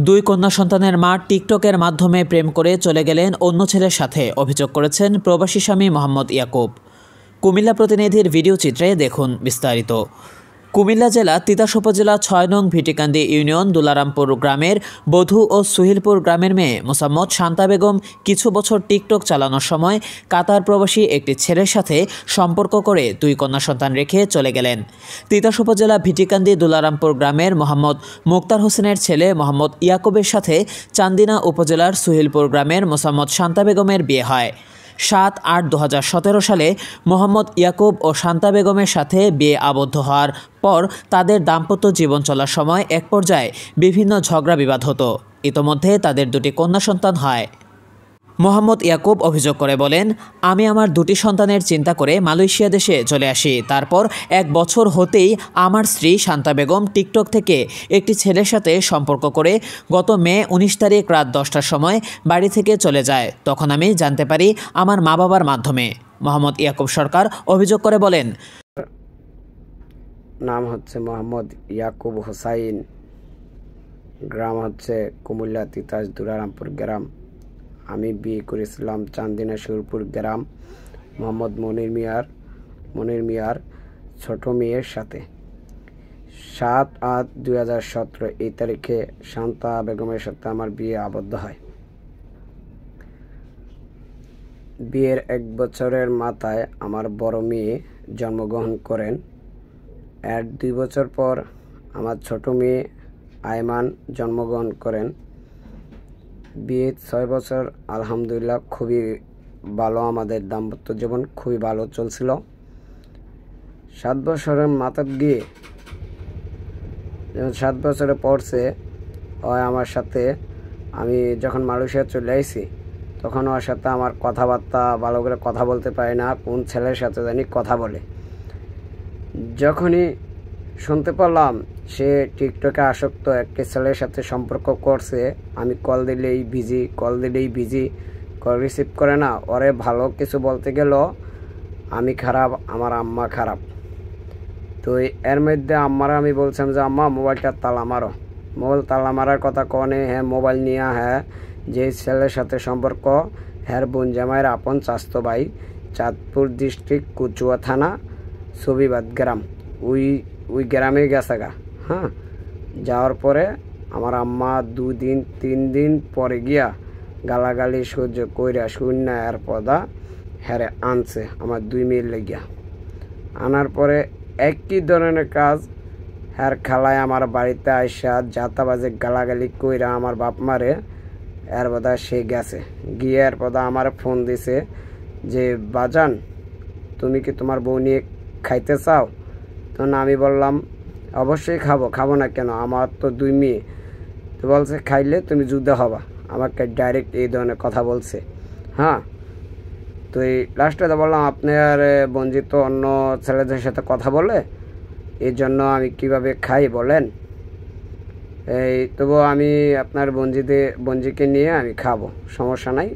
দুই কন্যা সন্তানের মা টিকটকের মাধ্যমে প্রেম করে চলে গেলেন অন্য ছেলের সাথে, অভিযোগ করেছেন প্রবাসী স্বামী মোহাম্মদ ইয়াকুব। কুমিল্লা প্রতিনিধির ভিডিও চিত্রে দেখুন বিস্তারিত। কুমিল্লা জেলা তিতাস উপজেলা ৬ নং ভিটিকান্দি ইউনিয়ন দুলারামপুর গ্রামের বধূ ও সুহিলপুর গ্রামের মেয়ে মোসাম্মদ শান্তা বেগম কিছু বছর টিকটক চালানোর সময় কাতার প্রবাসী একটি ছেলের সাথে সম্পর্ক করে দুই কন্যা সন্তান রেখে চলে গেলেন। তিতাস উপজেলা ভিটিকান্দি দুলারামপুর গ্রামের মোহাম্মদ মুক্তার হোসেনের ছেলে মোহাম্মদ ইয়াকুবের সাথে চান্দিনা উপজেলার সুহিলপুর গ্রামের মোসাম্মদ শান্তা বেগমের বিয়ে হয়। ৭-৮-২০১৭ সালে মোহাম্মদ ইয়াকুব ও শান্তা বেগমের সাথে বিয়ে আবদ্ধ হওয়ার পর তাদের দাম্পত্য জীবন চলার সময় এক পর্যায়ে বিভিন্ন ঝগড়া বিবাদ হতো। ইতোমধ্যে তাদের দুটি কন্যা সন্তান হয়। মোহাম্মদ ইয়াকুব অভিযোগ করে বলেন, আমি আমার দুটি সন্তানের চিন্তা করে মালয়েশিয়া দেশে চলে আসি। তারপর ১ বছর হতেই আমার স্ত্রী শান্তা বেগম টিকটক থেকে একটি ছেলের সাথে সম্পর্ক করে গত মে ১৯ তারিখ রাত ১০টার সময় বাড়ি থেকে চলে যায়। তখন আমি জানতে পারি আমার মা বাবার মাধ্যমে। মোহাম্মদ ইয়াকুব সরকার অভিযোগ করে বলেন, নাম হচ্ছে মোহাম্মদ ইয়াকুব হোসাইন, গ্রাম হচ্ছে কুমিল্লা তিতাস দুলারামপুর গ্রাম। আমি বিয়ে করেছিলাম চান্দিনা সুরপুর গ্রাম মোহাম্মদ মনির মিয়ার ছোট মেয়ের সাথে। ৭-৮-২০১৭ এই তারিখে শান্তা বেগমের সাথে আমার বিয়ে আবদ্ধ হয়। বিয়ের ১ বছরের মাথায় আমার বড় মেয়ে জন্মগ্রহণ করেন। এর ২ বছর পর আমার ছোট মেয়ে আয়মান জন্মগ্রহণ করেন। বিয়ে ৬ বছর আলহামদুলিল্লাহ খুবই ভালো, আমাদের দাম্পত্য জীবন খুবই ভালো চলছিল। ৭ বছরের মাথা গিয়ে যখন ৭ বছরে পড়ছে হয় আমার সাথে, আমি যখন মালয়েশিয়া চলে আসি তখন ওর সাথে আমার কথাবার্তা ভালো করে কথা বলতে পারি না, কোন ছেলের সাথে জানি কথা বলে। যখনই শুনতে পারলাম সে টিকটকে আসক্ত, একটি ছেলের সাথে সম্পর্ক করছে, আমি কল দিলেই বিজি, কল রিসিভ করে না। ওরে ভালো কিছু বলতে গেল আমি খারাপ, আমার আম্মা খারাপ। তো এর মধ্যে আম্মারা আমি বলছিলাম যে আম্মা মোবাইলটা তালা মারো। মোবাইল তালা মারার কথা কনে, হ্যাঁ মোবাইল নিয়ে, হ্যাঁ যে ছেলের সাথে সম্পর্ক হ্যার বোন জামাইয়ের আপন চাস্তো ভাই, চাঁদপুর ডিস্ট্রিক্ট কুচুয়া থানা সবিবাদ গ্রাম, ওই গ্রামে গেছে গা। হ্যাঁ, যাওয়ার পরে আমার আম্মা 2 দিন 3 দিন পরে গিয়া গালাগালি সহ্য কইরা শূন্য এর পদা হ্যারে আনছে আমার 2 মেয়ের লেগিয়া। আনার পরে একই ধরনের কাজ হ্যার খালায় আমার বাড়িতে আইসা যাতাবাজে গালাগালি কইরা আমার বাপ মারে এর পদা সে গেছে। গিয়ে এর পদা আমার ফোন দিছে যে বাজান তুমি কি তোমার বউ নিয়ে খাইতে চাও? তখন আমি বললাম অবশ্যই খাবো না কেন, আমার তো 2 মেয়ে। তো বলছে খাইলে তুমি যুদ্ধ হবা, আমাকে ডাইরেক্ট এই ধরনের কথা বলছে। হ্যাঁ, তো এই লাস্টে তো বললাম আপনার বঞ্জিত অন্য ছেলেদের সাথে কথা বলে, এই জন্য আমি কিভাবে খাই বলেন। এই তবু আমি আপনার বঞ্জিকে নিয়ে আমি খাবো, সমস্যা নাই,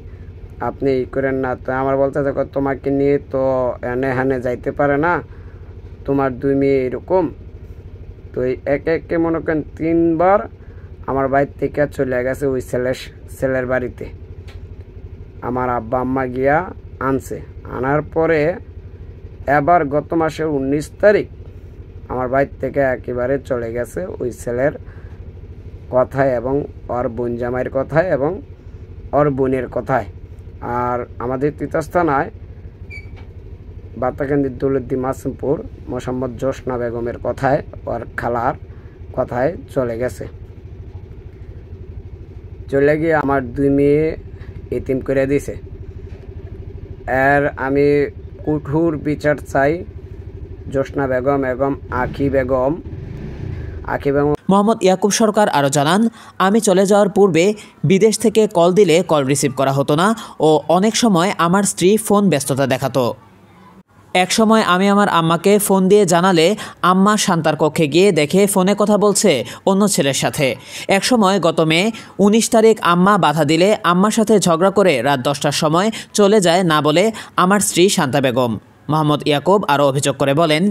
আপনি ই করেন না। তো আমার বলতে দেখো তোমাকে নিয়ে তো এনে হানে যাইতে পারে না, তোমার 2 মেয়ে এরকম। তো এই একে মনে করেন 3 বার আমার বাড়ি থেকে চলে গেছে ওই ছেলের বাড়িতে। আমার আব্বা আম্মা গিয়া আনছে। আনার পরে এবার গত মাসের 19 তারিখ আমার বাড়ি থেকে একেবারে চলে গেছে ওই ছেলের কথায় এবং ওর বোন জামাইয়ের কথায় এবং ওর বোনের কথায়। আর আমাদের তিতাস থানায় বাতাকান্দি দৌলতদি মাসুমপুর মোসাম্মদ জোসনা বেগমের কথায়, ওর খালার কথায় চলে গেছে। চলে গিয়ে আমার 2 মেয়ে এতিম করে দিছে। এর আমি কঠোর বিচার চাই। জোসনা বেগম এবং আখি বেগম। মোহাম্মদ ইয়াকুব সরকার আরও জানান, আমি চলে যাওয়ার পূর্বে বিদেশ থেকে কল দিলে কল রিসিভ করা হতো না ও অনেক সময় আমার স্ত্রী ফোন ব্যস্ততা দেখাতো। এক সময় আমি আমার আম্মাকে ফোন দিয়ে জানালে আম্মা শান্তার কক্ষে গিয়ে দেখে ফোনে কথা বলছে অন্য ছেলের সাথে। এক সময় গত মে 19 তারিখ আম্মা বাধা দিলে আম্মার সাথে ঝগড়া করে রাত 10টার সময় চলে যায় না বলে আমার স্ত্রী শান্তা বেগম। মোহাম্মদ ইয়াকুব আরও অভিযোগ করে বলেন,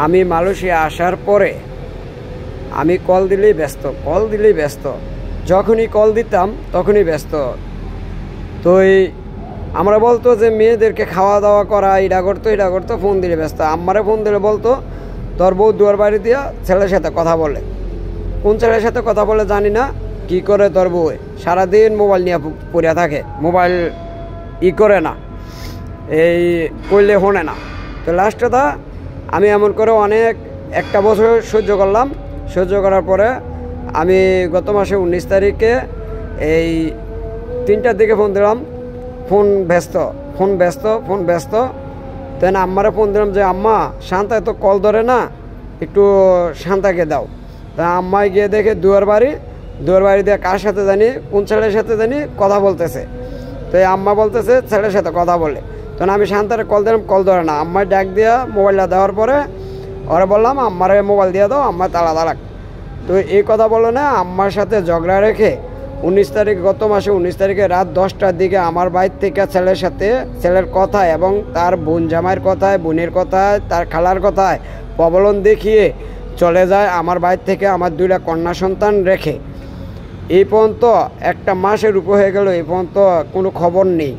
আমি মালয়েশিয়া আসার পরে আমি কল দিলেই ব্যস্ত, যখনই কল দিতাম তখনই ব্যস্ত। তো আমরা বলতো যে মেয়েদেরকে খাওয়া দাওয়া করা এটা করতো, ফোন দিলে ব্যস্ত। আমারে ফোন দিলে বলতো তোর বউ দুয়ার বাড়ি দিয়া ছেলের সাথে কথা বলে। কোন ছেলের সাথে কথা বলে জানি না, কি করে তোর বউ সারাদিন মোবাইল নিয়ে পড়িয়া থাকে, মোবাইল করে না, এই করলে শোনে না। তো লাস্টটা আমি এমন করে একটা বছর সহ্য করলাম। সহ্য করার পরে আমি গত মাসে 19 তারিখে এই 3টার দিকে ফোন দিলাম, ফোন ব্যস্ত। তেন আম্মারে ফোন দিলাম যে আম্মা শান্তায় তো কল ধরে না, একটু শান্তাকে দাও। তা আম্মায় গিয়ে দেখে দুয়ার বাড়ি দিয়ে কার সাথে জানি, কোন ছেলের সাথে জানি কথা বলতেছে। তো এই আম্মা বলতেছে ছেলের সাথে কথা বলে। তখন আমি শান্তারে কল দিলাম, কল ধরে না। আম্মায় ডাক দিয়া মোবাইলটা দেওয়ার পরে ওরা বললাম আম্মারে মোবাইল দিয়ে দাও, আম্মা তালা তালাক। তো এই কথা বলো না, আম্মার সাথে ঝগড়া রেখে 19 তারিখ, গত মাসে 19 তারিখে রাত 10টার দিকে আমার বাইর থেকে ছেলের কথায় এবং তার বোন জামাইয়ের কথায়, বোনের কথায়, তার খালার কথায় প্রবলন দেখিয়ে চলে যায় আমার বাইর থেকে আমার 2টা কন্যা সন্তান রেখে। এই পর্যন্ত একটা মাসের উপর হয়ে গেল, এই পর্যন্ত কোনো খবর নেই।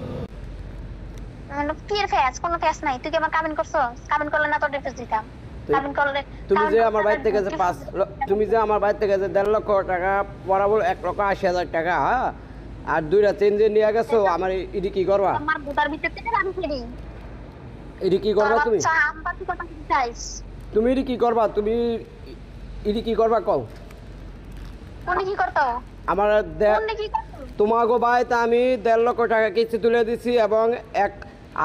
কোনো ফেস নাই। তুই কি আমার কাবিন করছস? কাবিন করলে না তোর ডিভোর্স দিতাম। কাবিন করলে তুমি যে আমার বাইর থেকে যে 1.5 লক্ষ টাকা বরাবর 1,80,000 টাকা, হ্যাঁ, আর 2টা চেঞ্জে নিয়ে গেছো, আমার ইডি কি করবা? আমার বুতার ভিতর থেকে আমি ফেরি। ইডি কি করবা তুমি? আচ্ছা আমরা কি কথা চাইছ? তুমি ইডি কি করবা? ইডি কি করবা কও? কোন কি করতো? আমার কোন কি করতো? তোমাগো বাইতে আমি 1.5 লক্ষ টাকা কিস্তি তুলে দিছি এবং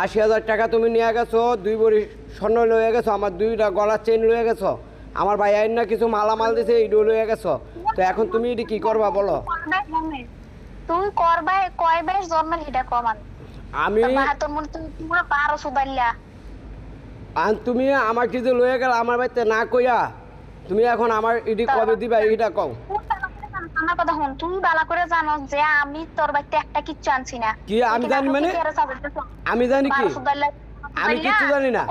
80,000 টাকা তুমি নিয়ে গেছো, 2 ভরি স্বর্ণ লয়ে গেছো, আমার 2টা গলার চেন লয়ে গেছো, আমার ভাই আইন না কিছু মালামাল দিছে, ইডো লয়ে গেছো। তো এখন তুমি এটি কি করবা বলো? তুই করবাই কয়বার জন্মের হিডা কমান আমি তোর মন তুই পুরো পারো সুদাইলা। আর তুমি আমার কি যে লয়ে গেল আমার বাড়িতে না কইয়া, তুমি এখন আমার ইডি কবে দিবা এইটা কও। আমার কথা হন, তুই বালা করে জানো যে আমি তোর বাড়িতে একটা কিচ্ছু আনছি না। কি আমি জানি মানে? আমি জানি কি? আমি কিচ্ছু জানি না।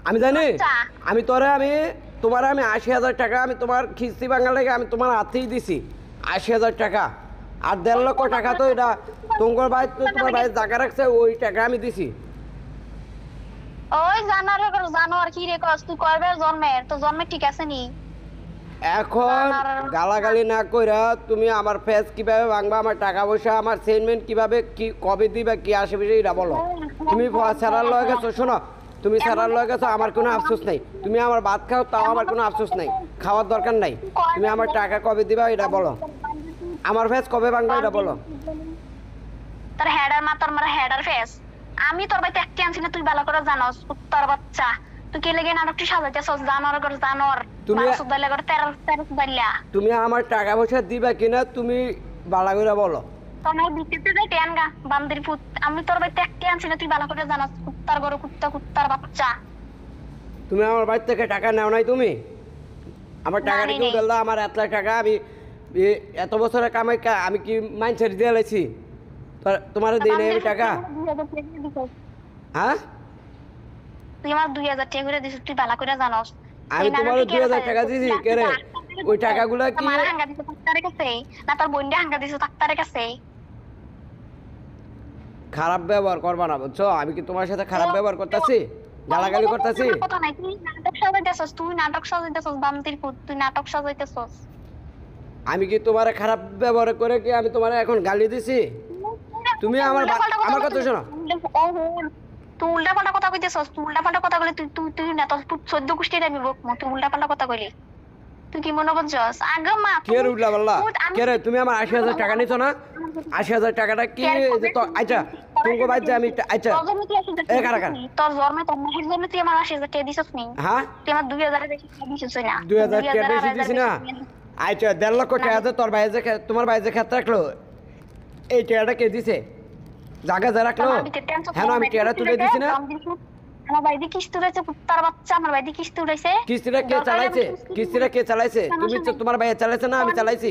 আমি জানি আমি তোমার 80,000 টাকা আমি তোমার খিস্তি বাঙাল লেগে আমি তোমার হাতেই দিছি 80,000 টাকা, আর 1.5 লক্ষ টাকা তো এটা তোমার ভাই জায়গা রাখছে, ওই টাকা আমি দিছি। ওই জানোয়ার কি রে কস? তুই কয়বার জন্মের? তো জন্মে ঠিক আছে নি? এখন গালাগালি না কইরা তুমি আমার ফেস কিভাবে ভাঙবা, আমার টাকা পয়সা, আমার সেনমেন্ট কিভাবে কি কবে দিবা, কি আসবে এটা বলো। তুমি সারার লয়ে গেছো, শোনো, তুমি সারার লয়ে গেছো, আমার কোনো আফসোস নাই। তুমি আমার ভাত খাও, তাও আমার কোনো আফসোস নাই, খাওয়ার দরকার নাই। তুমি আমার টাকা কবে দিবা এটা বলো, আমার ফেস কবে ভাঙবা এটা বলো। তোর হেডার মাথার মারা হেডার ফেস আমি তোর বাড়িতে একটা আনছি না, তুই ভালো করে জানোস উত্তর বাচ্চা। তুই কে লেগে নাটকটি সাজাইতেছস? জানোয়ার তুমি আমার টাকা পয়সা দিবা কিনা তুমি বালা করে বলো। তোমার ভিতরে যাই টেনগা বান্দির ফুট। আমি তোর বাড়িতে একটা আনছি না, তুই ভালো করে জানোস কুত্তার বড় কুত্তার বাচ্চা। তুমি আমার বাড়ি থেকে টাকা নাও নাই, তুমি আমার টাকাটা কি বললা? আমার 1 লাখ টাকা আমি এত বছরের কামাই আমি কি মাইন্ডসেট দিয়ে লাইছি? তোমার দেই নাই আমি টাকা? হ্যাঁ, তুই আমার 2,000 টাকা করে দিছিস, তুই ভালো করে জানোস। আমি তোমার 2,000 টাকা দিছি কে রে? ওই টাকাগুলো কি আমার হাঙ্গা দিছিস ডাক্তারের কাছে না তোর বোনকে হাঙ্গা দিছিস ডাক্তারের কাছে? খারাপ ব্যবহার করবা না, বুঝছো? আমি কি তোমার সাথে খারাপ ব্যবহার করতেছি, গালাগালি করতেছি? কথা নাই, তুই নাটক সাজাইতেছস বান্দির ফুট, তুই নাটক সাজাইতেছস। আমি কি তোমার খারাপ ব্যবহার করে কি আমি তোমার এখন গালি দিছি? তুমি আমার কথা শোনো। তুই উল্টাপাল্টা কথা কইতেছস, তুই উল্টাপাল্টা কথা বলে তুই না তোর 14 গোষ্ঠীর আমি বক তুই উল্টাপাল্টা কথা কইলি। তুই কি মনে করছস? আগে মা কে রে উল্টাপাল্লা? কে রে? তুমি আমার 80,000 টাকা নিছো না? 80,000 টাকাটা কি? আচ্ছা তোমাকে বাইর যে আমি আচ্ছা এই কারা তোর জন্মে তোর মাসের জন্য তুই আমার 80,000 টাকা দিছস নি? হ্যাঁ, তুই আমার 2,000 বেশি দিছস না? 2,000 টাকা বেশি দিছি না? আচ্ছা 1.5 লক্ষ টাকা আছে তোর ভাই যে তোমার ভাই যে ক্ষেত্রে রাখলো, এই টাকাটা কে দিছে? জায়গা যা রাখলো, হ্যাঁ আমি টাকাটা তুলে দিছি না? আমার বাইদি কিস্তি উড়াইছে কুত্তার বাচ্চা, আমার বাইদি কিস্তি উড়াইছে। কিস্তিটা কে চালাইছে? তুমি তোমার ভাই চালাইছে না আমি চালাইছি?